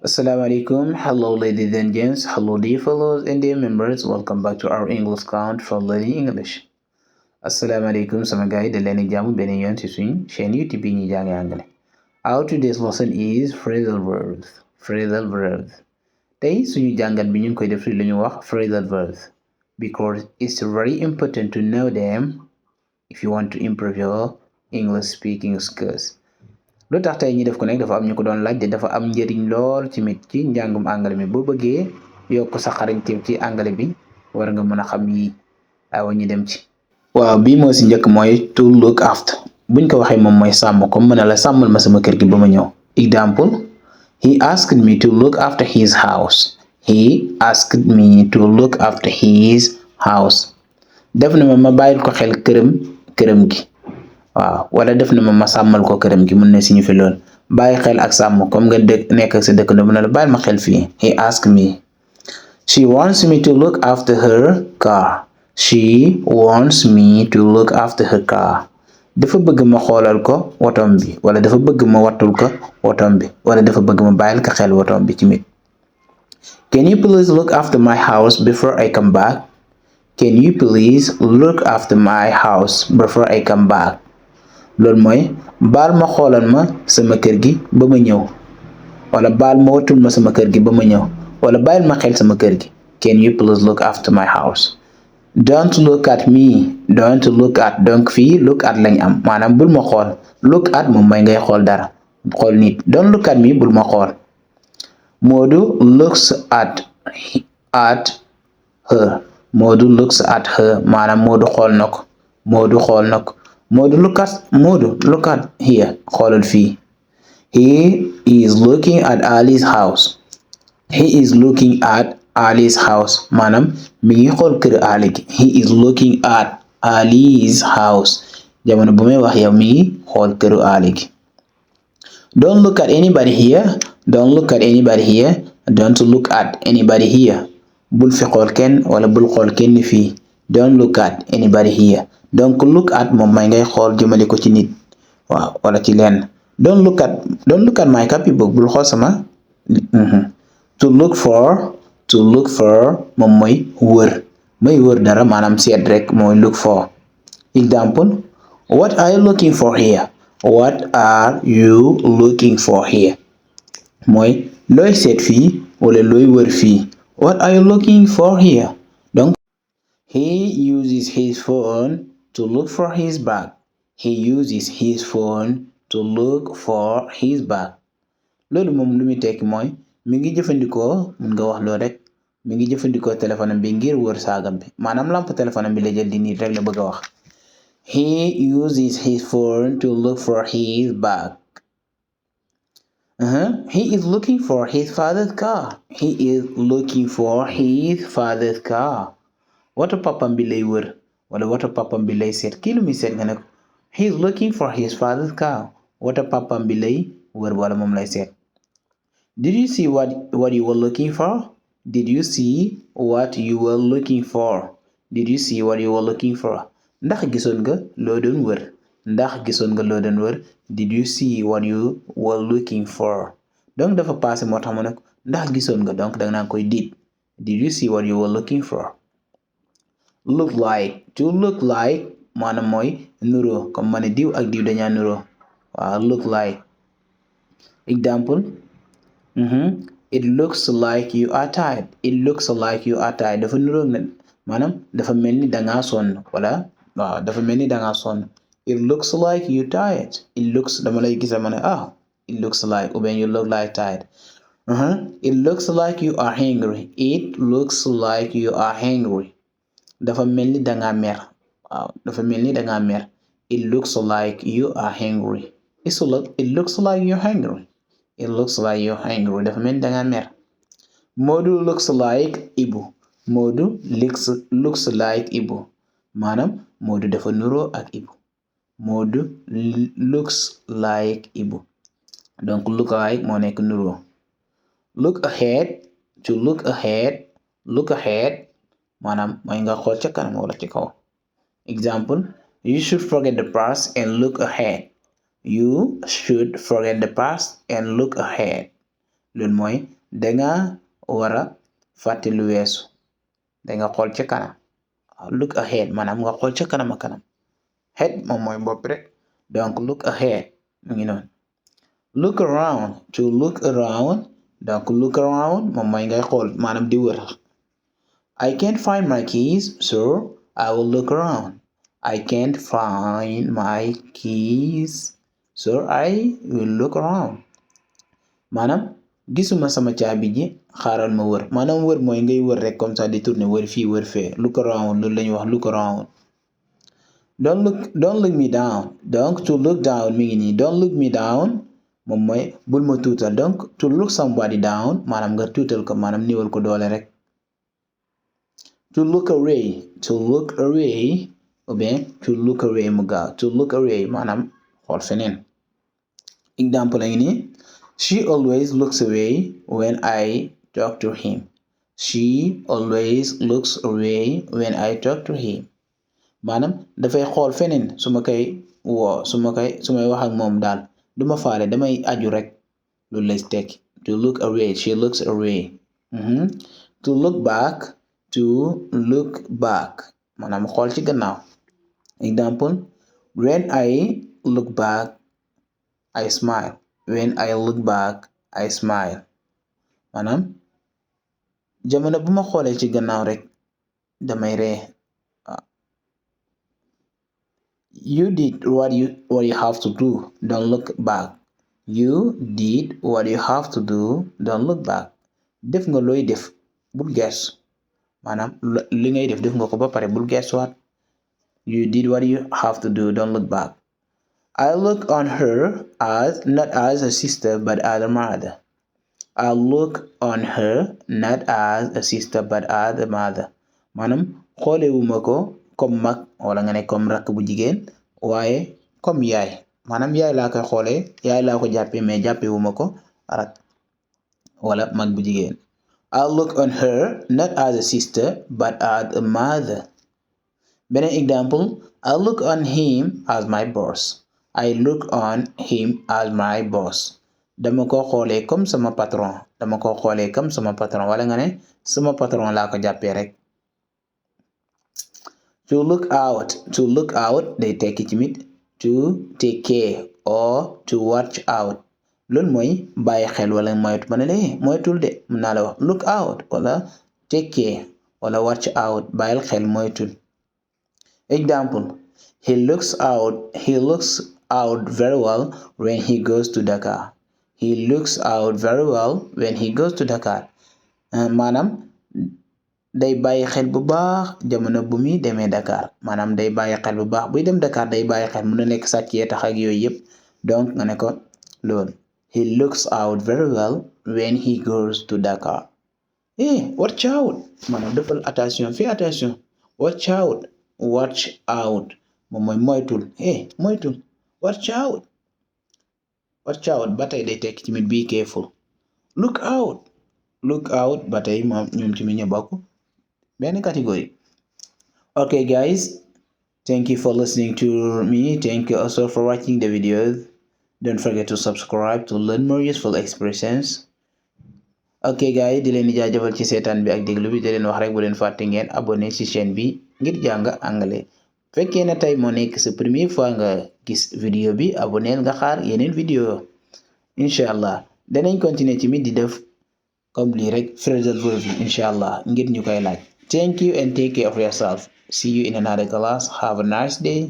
Assalamu alaikum. Hello, ladies and gents. Hello, dear fellows and dear members. Welcome back to our English count for learning English. Assalamu alaikum, sama gars yi da leen jàmm beneen yoon ci suñ chaîne YouTube bi ñuy jàng anglais. Our today's lesson is phrasal verbs. Phrasal verbs. Tey suñu jàngat bi ñu ngi koy def lu ñu wax phrasal verbs because it's very important to know them if you want to improve your English speaking skills. lu tax tey ñi def ko nekk dafa am ñu ko doon laaj te dafa am njëriñ lool ci njàngum anglais mi boo bëggee yokk sa xarañteef ci anglais bi war nga mën a xam yi awa ñu dem ci. waaw bii moo si njëkk mooy to look after buñ ko waxee moom mooy sàmm comme mën a la sàmmal ma sama kër gi ba ma ñëw. Example, he asked me to look after his house. He asked me to look after his house. def na ma bàyyil ko xel këram gi. waaw wala def na ma sàmmal ko këram gi mën na signifier lool bàyyi xel ak sàmm comme nga nekk sa dëkk na mën na la bàyyil ma xel fii. He asked me. She wants me to look after her car. She wants me to look after her car. dafa bëgg ma xoolal ko wotom bi wala dafa bëgg ma wattul ko wotom bi wala dafa bëgg ma bàyyil ko xel wotom bi tamit. Can you please look after my house before I come back? Can you please look after my house before I come back? loolu mooy baal ma xoolal ma sama kër gi ba ma ñëw wala baal ma wattul ma sama kër gi ba ma ñëw wala bàyyil ma xel sama kër gi. Can you please look after my house? Don't look at me. Don't look at donc fii look at lañ am maanaam bul ma xool. Look at moom mooy ngay xool dara xool nit. Don't look at me bul ma xool. Modou looks at her. Modou looks at her maanaam Modou xool na ko. Modou xool na ko. Modou look at here xoolal fii. He is looking at Ali's house. He is looking at Ali's house maanaam mi ngi xool kër Ali gi. He is looking at Ali's house jamono bu may wax yow mi ngi xool këru Ali gi. Don't look at anybody here. Don't look at anybody here. Don't look at anybody here. bul fi xool kenn wala bul xool kenn fii. Don't look at anybody here. donc look at moom may ngay xool jëmale ko ci nit waaw wala ci lenn. don't look at my copybook bul xool sama. to look for moom mooy wër may wër dara maanaam seet rek mooy look for. Example, what are you looking for here? What are you looking for here? mooy looy seet fii wala looy wër fii. What are you looking for here? donc he uses his phone to look for his bag. He uses his phone to look for his bag. loolu moom lu muy tekki mooy mi ngi jëfandikoo mun nga wax loolu rek mi ngi jëfandikoo téléphone bi ngir wër saagam bi maanaam lamp téléphone bi la jël di nit rek la bëgg a wax. He uses his phone to look for his bag. He is looking for his father's car. He is looking for his father's car. Woto papam bi lay wër wala woto papam bi lay seet kii lu muy seet nga ne ko he is looking for his father's car. Woto papam bi lay wër wala moom lay seet. Did you see what you were looking for? Did you see what you were looking for? Did you see what you were looking for? ndax gisoon nga loo doon wër. ndax gisoon nga loo doon wër. Did you see what you were looking for? donc dafa passé moo tax mu ne ko ndax gisoon nga donc danga naan koy did you see what you were looking for? Look like. To look like maanaam mooy nuroo comme ma ne diw ak diw dañaa nuroo waaw look like. Example, it looks like you are tired. It looks like you are tired dafa nuroo na maanaam dafa mel ni dangaa sonn wala waaw dafa mel ni dangaa sonn. It looks like you tired. It looks dama lay gisa ma ne it looks like ou bien you look like tired. It looks like you are hungry. It looks like you are hungry dafa mel ni dangaa mer waaw dafa mel ni dangaa mer. It looks like you are hungry. It looks like you're hungry. It looks like you're hungry dafa mel ni dangaa mer. Modou looks like Ibu. Modou looks like Ibu maanaam Modou dafa nuroo ak Ibu. Modou looks like Ibu donc look like moo nekk nuroo. Look ahead. To look ahead. Look ahead maanaam mooy nga xool ca kanam wala ci kaw. Example, you should forget the past and look ahead. You should forget the past and look ahead loolu mooy danga wara fàtte lu weesu danga xool ca kanam look ahead maanaam nga xool ca kanam a kanam head moom mooy bopp rek donc look ahead mu ngi noonu look around to look around donc look around moom mooy ngay xool maanaam di wër I can't find my keys so I will look around I can't find my keys so I will look around maanaam gisuma sama caabi ji xaaral ma wër maanaam wër mooy ngay wër rek comme ça di tourner wër fii wër fee look around loolu la ñuy wax look around don't look me down donc to look down mi ngi nii don't look me down moom mooy bul ma tuutal donc to look somebody down maanaam nga tuutal ko maanaam niwal ko doole rek to look away ou bien to look away mu gaaw to look away maanaam xool feneen exemple la ngi nii she always looks away when I talk to him she always looks away when I talk to him maanaam dafay xool feneen su ma koy woo su may wax ak moom daal duma faale damay aju rek loolu lay tekki to look away she looks away to look back maanaam xool ci gannaaw exemple when I look back I smile when I look back I smile maanaam jamono bu ma xoolee ci gannaaw rek damay ree you did what you have to do don't look back you did what you have to do don't look back def nga looy def bul geesu maanaam li ngay def nga ko ba pare bul geesuwaat you did what you have to do don't look back I look on her as not as a sister but as a mother I look on her not as a sister but as a mother maanaam xoolewuma ko comme mag wala nga ne comme rakk bu jigéen waaye comme yaay maanaam yaay laa koy xoolee yaay laa ko jàppee mais jàppewuma ko rak wala mag bu jigéen I look on her not as a sister but as a mother beneen exemple I look on him as my boss I look on him as my boss dama ko xoolee comme sama patron wala nga ne sama patron laa ko jàppee rek to look out day tekki tamit to take care or to watch out loolu mooy bàyyi xel wala moytu ma ne la moytul de mën naa la wax look out wala take care wala watch out bàyyil xel moytul example he looks out very well when he goes to Dakar he looks out very well when he goes to Dakar maanaam day bàyyi xel bu baax jamono bu muy demee Dakar maanaam day bàyyi xel bu baax buy dem Dakar day bàyyi xel mën na nekk sàcc yee tax ak yooyu yëpp donc nga ne ko loolu he looks out very well when he goes to Dakar watch out maanaam defal attention fii attention watch out moom mooy moytul moytul watch out ba tey day tekki tamit be careful look out ba tey moom ñoom tamit ñu bokk benn category okay guys thank you for listening to me thank you also for watching the videos don't forget to subscribe to learn more useful expressions okay guys di leen di jaajëfal ci seetaan bi ak déglu bi di leen wax rek bu leen fàtte ngeen abonné ci chaîne bi ngir jàng anglais fekkee na tey moo nekk sa première fois nga gis vidéo bi abonneel nga xaar yeneen vidéo incha allah danañ continuer ci mi di def comme lii rek phrasal verbs incha allah ngir ñu koy laaj thank you and take care of yourself see you in another class have a nice day